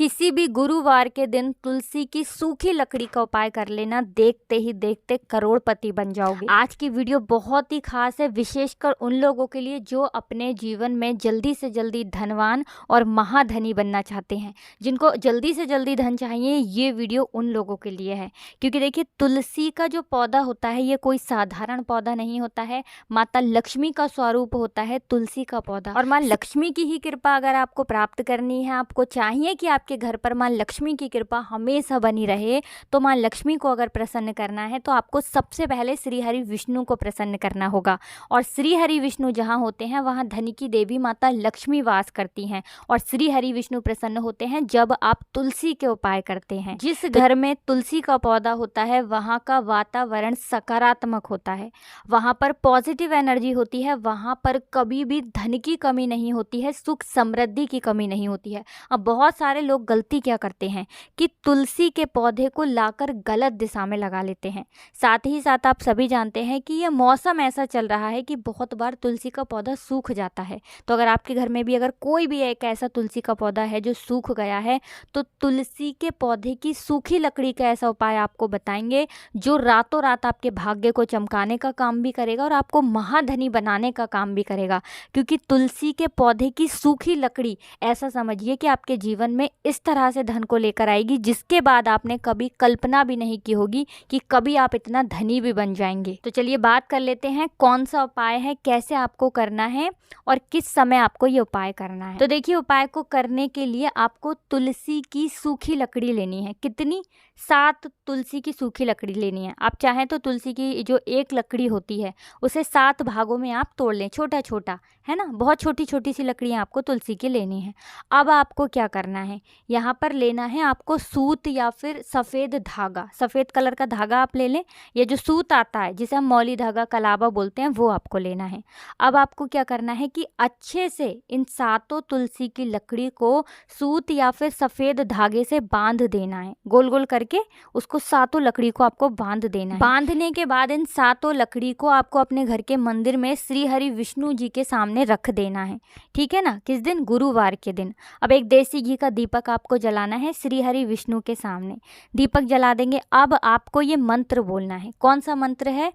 किसी भी गुरुवार के दिन तुलसी की सूखी लकड़ी का उपाय कर लेना, देखते ही देखते करोड़पति बन जाओगे। आज की वीडियो बहुत ही खास है, विशेषकर उन लोगों के लिए जो अपने जीवन में जल्दी से जल्दी धनवान और महाधनी बनना चाहते हैं। जिनको जल्दी से जल्दी धन चाहिए, ये वीडियो उन लोगों के लिए है। क्योंकि देखिए, तुलसी का जो पौधा होता है ये कोई साधारण पौधा नहीं होता है। माता लक्ष्मी का स्वरूप होता है तुलसी का पौधा। और माँ लक्ष्मी की ही कृपा अगर आपको प्राप्त करनी है, आपको चाहिए कि आपके घर पर माँ लक्ष्मी की कृपा हमेशा बनी रहे, तो माँ लक्ष्मी को अगर प्रसन्न करना है तो आपको सबसे पहले श्री हरि विष्णु को प्रसन्न करना होगा। और श्री हरि विष्णु जहाँ होते हैं वहाँ धन की देवी माता लक्ष्मी वास करती हैं। और श्री हरि विष्णु प्रसन्न होते हैं जब आप तुलसी के उपाय करते हैं। जिस घर में तुलसी का पौधा होता है वहाँ का वातावरण सकारात्मक होता है, वहाँ पर पॉजिटिव एनर्जी होती है, वहाँ पर कभी भी धन की कमी नहीं होती है, सुख समृद्धि की कमी नहीं होती है। अब बहुत सारे लोग गलती क्या करते हैं कि तुलसी के पौधे को लाकर गलत दिशा में लगा लेते हैं। साथ ही साथ आप सभी जानते हैं कि ये मौसम ऐसा चल रहा है कि बहुत बार तुलसी का पौधा सूख जाता है। तो अगर आपके घर में भी अगर कोई भी एक ऐसा तुलसी का पौधा है जो सूख गया है, तो तुलसी के पौधे की सूखी लकड़ी का ऐसा उपाय आपको बताएंगे जो रातों रात आपके भाग्य को चमकाने का काम भी करेगा और आपको महाधनी बनाने का काम भी करेगा। क्योंकि तुलसी के पौधे की सूखी लकड़ी ऐसा समझिए कि आपके जीवन में इस तरह से धन को लेकर आएगी जिसके बाद आपने कभी कल्पना भी नहीं की होगी कि कभी आप इतना धनी भी बन जाएंगे। तो चलिए बात कर लेते हैं कौन सा उपाय है, कैसे आपको करना है और किस समय आपको ये उपाय करना है। तो देखिए, उपाय को करने के लिए आपको तुलसी की सूखी लकड़ी लेनी है। कितनी? 7 तुलसी की सूखी लकड़ी लेनी है। आप चाहें तो तुलसी की जो एक लकड़ी होती है उसे 7 भागों में आप तोड़ लें, छोटा छोटा, है ना। बहुत छोटी छोटी सी लकड़ियाँ आपको तुलसी की लेनी है। अब आपको क्या करना है, यहाँ पर लेना है आपको सूत या फिर सफ़ेद धागा। सफ़ेद कलर का धागा आप ले लें, ये जो सूत आता है जिसे हम मौली धागा कलावा बोलते हैं वो आपको लेना है। अब आपको क्या करना है कि अच्छे से इन 7 तुलसी की लकड़ी को सूत या फिर सफ़ेद धागे से बांध देना है। गोल गोल करके उसको 7 लकड़ी को आपको बांध देना है। बांधने के बाद इन 7 लकड़ी को आपको अपने घर के मंदिर में श्री हरि विष्णु जी के सामने रख देना है। ठीक है ना। किस दिन? गुरुवार के दिन। अब एक देसी घी का दीपक आपको जलाना है श्री हरि विष्णु के सामने। दीपक जला देंगे। अब आपको ये मंत्र बोलना है। कौन सा मंत्र है?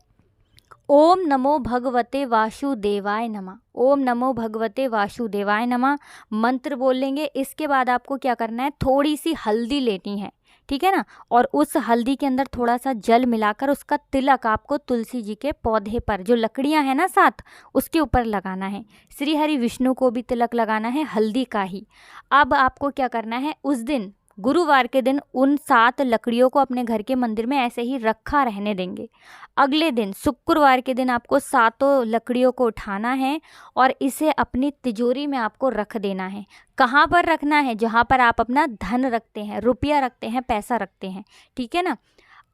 ओम नमो भगवते वासुदेवाय नमः। ओम नमो भगवते वासुदेवाय नमः मंत्र बोल लेंगे। इसके बाद आपको क्या करना है, थोड़ी सी हल्दी लेनी है, ठीक है ना। और उस हल्दी के अंदर थोड़ा सा जल मिलाकर उसका तिलक आपको तुलसी जी के पौधे पर, जो लकड़ियां हैं ना 7, उसके ऊपर लगाना है। श्री हरि विष्णु को भी तिलक लगाना है हल्दी का ही। अब आपको क्या करना है, उस दिन गुरुवार के दिन उन 7 लकड़ियों को अपने घर के मंदिर में ऐसे ही रखा रहने देंगे। अगले दिन शुक्रवार के दिन आपको 7 लकड़ियों को उठाना है और इसे अपनी तिजोरी में आपको रख देना है। कहाँ पर रखना है? जहाँ पर आप अपना धन रखते हैं, रुपया रखते हैं, पैसा रखते हैं, ठीक है ना।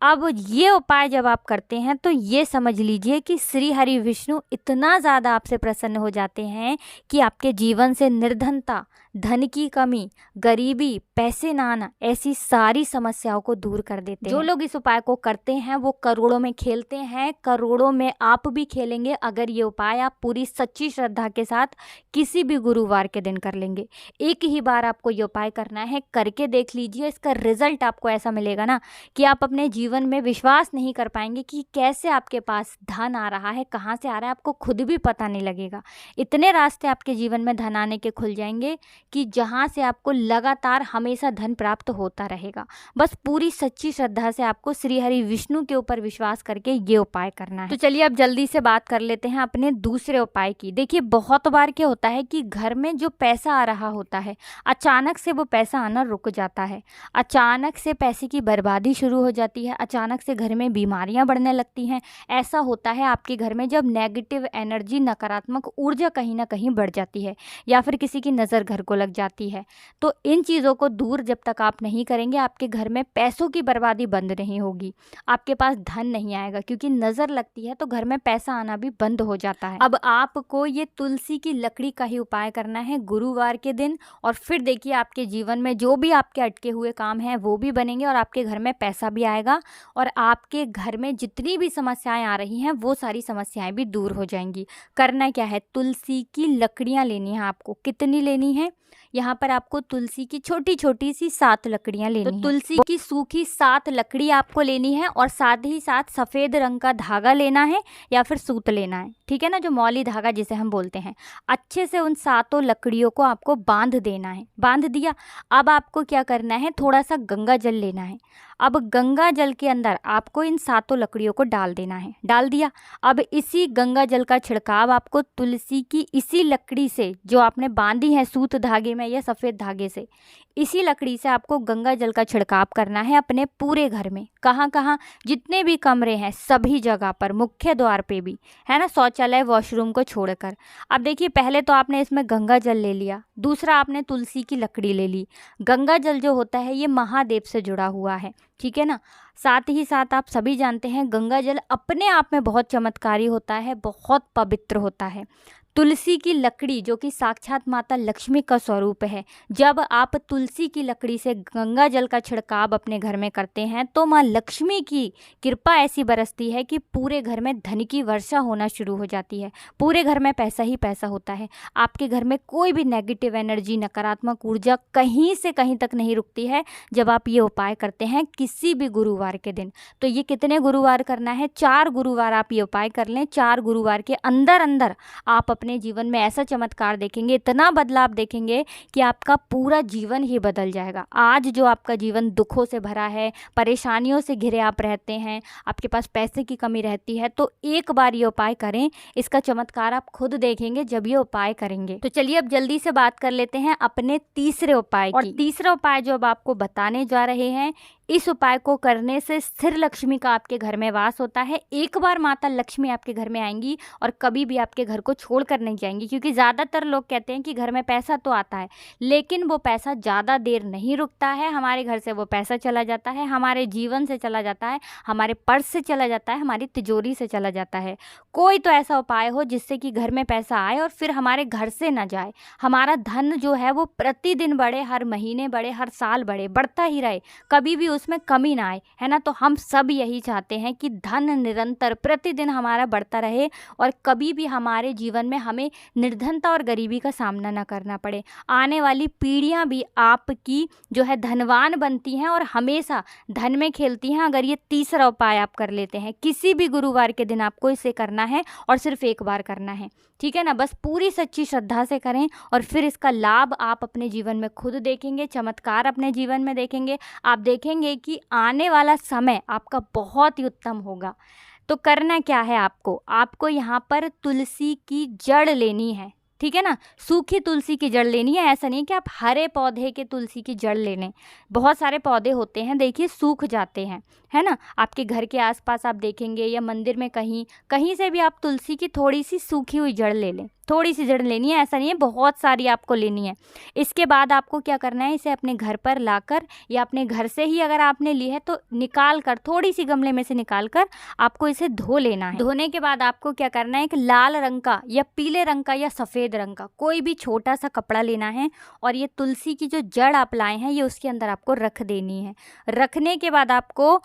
अब ये उपाय जब आप करते हैं तो ये समझ लीजिए कि श्री हरि विष्णु इतना ज़्यादा आपसे प्रसन्न हो जाते हैं कि आपके जीवन से निर्धनता, धन की कमी, गरीबी, पैसे ना आना, ऐसी सारी समस्याओं को दूर कर देते हैं। जो लोग इस उपाय को करते हैं वो करोड़ों में खेलते हैं, करोड़ों में आप भी खेलेंगे अगर ये उपाय आप पूरी सच्ची श्रद्धा के साथ किसी भी गुरुवार के दिन कर लेंगे। एक ही बार आपको ये उपाय करना है, करके देख लीजिए। इसका रिजल्ट आपको ऐसा मिलेगा ना कि आप अपने जीवन में विश्वास नहीं कर पाएंगे कि कैसे आपके पास धन आ रहा है, कहाँ से आ रहा है, आपको खुद भी पता नहीं लगेगा। इतने रास्ते आपके जीवन में धन आने के खुल जाएंगे कि जहाँ से आपको लगातार हमेशा धन प्राप्त होता रहेगा। बस पूरी सच्ची श्रद्धा से आपको श्री हरि विष्णु के ऊपर विश्वास करके ये उपाय करना है। तो चलिए अब जल्दी से बात कर लेते हैं अपने दूसरे उपाय की। देखिए, बहुत बार क्या होता है कि घर में जो पैसा आ रहा होता है अचानक से वो पैसा आना रुक जाता है, अचानक से पैसे की बर्बादी शुरू हो जाती है, अचानक से घर में बीमारियां बढ़ने लगती हैं। ऐसा होता है आपके घर में जब नेगेटिव एनर्जी, नकारात्मक ऊर्जा कहीं ना कहीं बढ़ जाती है या फिर किसी की नज़र घर को लग जाती है। तो इन चीज़ों को दूर जब तक आप नहीं करेंगे, आपके घर में पैसों की बर्बादी बंद नहीं होगी, आपके पास धन नहीं आएगा। क्योंकि नज़र लगती है तो घर में पैसा आना भी बंद हो जाता है। अब आपको ये तुलसी की लकड़ी का ही उपाय करना है गुरुवार के दिन, और फिर देखिए आपके जीवन में जो भी आपके अटके हुए काम हैं वो भी बनेंगे और आपके घर में पैसा भी आएगा और आपके घर में जितनी भी समस्याएं आ रही हैं वो सारी समस्याएं भी दूर हो जाएंगी। करना क्या है, तुलसी की लकड़ियां लेनी है आपको। कितनी लेनी है? यहाँ पर आपको तुलसी की छोटी छोटी सी 7 लकड़ियाँ लेनी है। तो तुलसी की सूखी 7 लकड़ी आपको लेनी है और साथ ही साथ सफ़ेद रंग का धागा लेना है या फिर सूत लेना है, ठीक है ना, जो मौली धागा जिसे हम बोलते हैं। अच्छे से उन 7 लकड़ियों को आपको बांध देना है। बांध दिया, अब आपको क्या करना है, थोड़ा सा गंगा जल लेना है। अब गंगा जल के अंदर आपको इन 7 लकड़ियों को डाल देना है। डाल दिया, अब इसी गंगा जल का छिड़काव आपको तुलसी की इसी लकड़ी से जो आपने बांधी है सूत धागे में या सफ़ेद धागे से, इसी लकड़ी से आपको गंगा जल का छिड़काव करना है अपने पूरे घर में। कहाँ कहाँ, जितने भी कमरे हैं सभी जगह पर, मुख्य द्वार पे भी, है ना, शौचालय वॉशरूम को छोड़कर। अब देखिए, पहले तो आपने इसमें गंगा जल ले लिया, दूसरा आपने तुलसी की लकड़ी ले ली। गंगा जल जो होता है ये महादेव से जुड़ा हुआ है, ठीक है ना। साथ ही साथ आप सभी जानते हैं गंगा जल अपने आप में बहुत चमत्कारी होता है, बहुत पवित्र होता है। तुलसी की लकड़ी जो कि साक्षात माता लक्ष्मी का स्वरूप है, जब आप तुलसी की लकड़ी से गंगा जल का छिड़काव अपने घर में करते हैं तो माँ लक्ष्मी की कृपा ऐसी बरसती है कि पूरे घर में धन की वर्षा होना शुरू हो जाती है। पूरे घर में पैसा ही पैसा होता है। आपके घर में कोई भी नेगेटिव एनर्जी, नकारात्मक ऊर्जा कहीं से कहीं तक नहीं रुकती है जब आप ये उपाय करते हैं किसी भी गुरुवार के दिन। तो ये कितने गुरुवार करना है, 4 गुरुवार आप ये उपाय कर लें। 4 गुरुवार के अंदर अंदर आप अपने जीवन में ऐसा चमत्कार देखेंगे, इतना बदलाव देखेंगे कि आपका पूरा जीवन ही बदल जाएगा। आज जो आपका जीवन दुखों से भरा है, परेशानियों से घिरे आप रहते हैं, आपके पास पैसे की कमी रहती है, तो एक बार ये उपाय करें, इसका चमत्कार आप खुद देखेंगे जब ये उपाय करेंगे। तो चलिए अब जल्दी से बात कर लेते हैं अपने तीसरे उपाय की। और तीसरा उपाय जो अब आपको बताने जा रहे हैं, इस उपाय को करने से स्थिर लक्ष्मी का आपके घर में वास होता है। एक बार माता लक्ष्मी आपके घर में आएंगी और कभी भी आपके घर को छोड़कर नहीं जाएंगी, क्योंकि ज़्यादातर लोग कहते हैं कि घर में पैसा तो आता है लेकिन वो पैसा ज़्यादा देर नहीं रुकता है। हमारे घर से वो पैसा चला जाता है, हमारे जीवन से चला जाता है, हमारे पर्स से चला जाता है, हमारी तिजोरी से चला जाता है। कोई तो ऐसा उपाय हो जिससे कि घर में पैसा आए और फिर हमारे घर से ना जाए। हमारा धन जो है वो प्रतिदिन बढ़े, हर महीने बढ़े, हर साल बढ़े, बढ़ता ही रहे, कभी भी उसमें कमी ना आए, है ना। तो हम सब यही चाहते हैं कि धन निरंतर प्रतिदिन हमारा बढ़ता रहे और कभी भी हमारे जीवन में हमें निर्धनता और गरीबी का सामना ना करना पड़े। आने वाली पीढ़ियां भी आपकी जो है धनवान बनती हैं और हमेशा धन में खेलती हैं अगर ये तीसरा उपाय आप कर लेते हैं। किसी भी गुरुवार के दिन आपको इसे करना है और सिर्फ एक बार करना है, ठीक है ना। बस पूरी सच्ची श्रद्धा से करें और फिर इसका लाभ आप अपने जीवन में खुद देखेंगे, चमत्कार अपने जीवन में देखेंगे। आप देखेंगे कि आने वाला समय आपका बहुत ही उत्तम होगा। तो करना क्या है, आपको यहाँ पर तुलसी की जड़ लेनी है, ठीक है ना। सूखी तुलसी की जड़ लेनी है। ऐसा नहीं कि आप हरे पौधे के तुलसी की जड़ ले लें। बहुत सारे पौधे होते हैं, देखिए सूख जाते हैं, है ना। आपके घर के आसपास आप देखेंगे या मंदिर में कहीं से भी आप तुलसी की थोड़ी सी सूखी हुई जड़ ले लें। थोड़ी सी जड़ लेनी है, ऐसा नहीं है बहुत सारी आपको लेनी है। इसके बाद आपको क्या करना है, इसे अपने घर पर लाकर या अपने घर से ही अगर आपने ली है तो निकाल कर, थोड़ी सी गमले में से निकाल कर आपको इसे धो लेना है। धोने के बाद आपको क्या करना है, एक लाल रंग का या पीले रंग का या सफ़ेद रंग का कोई भी छोटा सा कपड़ा लेना है और ये तुलसी की जो जड़ आप लाए हैं ये उसके अंदर आपको रख देनी है। रखने के बाद आपको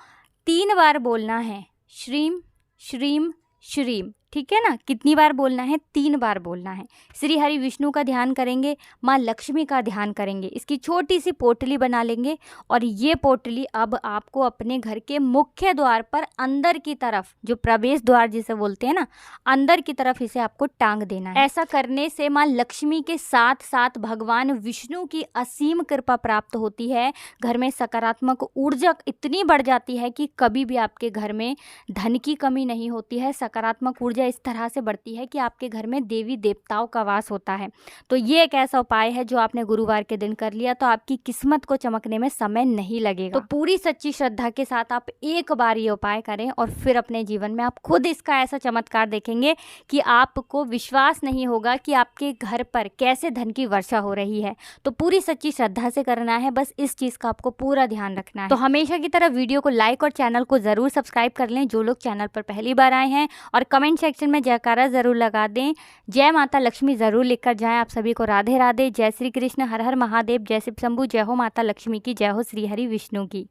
3 बार बोलना है, श्रीम श्रीम श्रीम, ठीक है ना। कितनी बार बोलना है, 3 बार बोलना है। श्री हरि विष्णु का ध्यान करेंगे, माँ लक्ष्मी का ध्यान करेंगे। इसकी छोटी सी पोटली बना लेंगे और ये पोटली अब आपको अपने घर के मुख्य द्वार पर अंदर की तरफ, जो प्रवेश द्वार जिसे बोलते हैं ना, अंदर की तरफ इसे आपको टांग देना है। ऐसा करने से माँ लक्ष्मी के साथ साथ भगवान विष्णु की असीम कृपा प्राप्त होती है। घर में सकारात्मक ऊर्जा इतनी बढ़ जाती है कि कभी भी आपके घर में धन की कमी नहीं होती है। सकारात्मक ऊर्जा इस तरह से बढ़ती है कि आपके घर में देवी देवताओं का वास होता है। तो ये एक ऐसा उपाय है जो आपने गुरुवार के दिन कर लिया तो आपकी किस्मत को चमकने में समय नहीं लगेगा। तो पूरी सच्ची श्रद्धा के साथ आप एक बार ये उपाय करें और फिर अपने जीवन में आप खुद इसका ऐसा चमत्कार देखेंगे कि आपको विश्वास नहीं होगा कि आपके घर पर कैसे धन की वर्षा हो रही है। तो पूरी सच्ची श्रद्धा से करना है, बस इस चीज़ का आपको पूरा ध्यान रखना है। तो हमेशा की तरह वीडियो को लाइक और चैनल को ज़रूर सब्सक्राइब कर लें जो लोग चैनल पर पहली बार आए हैं, और कमेंट सेक्शन में जयकारा ज़रूर लगा दें, जय माता लक्ष्मी ज़रूर लिखकर जाएं। आप सभी को राधे राधे, जय श्री कृष्ण, हर हर महादेव, जय शिव शंभू, जय हो माता लक्ष्मी की, जय हो श्री हरि विष्णु की।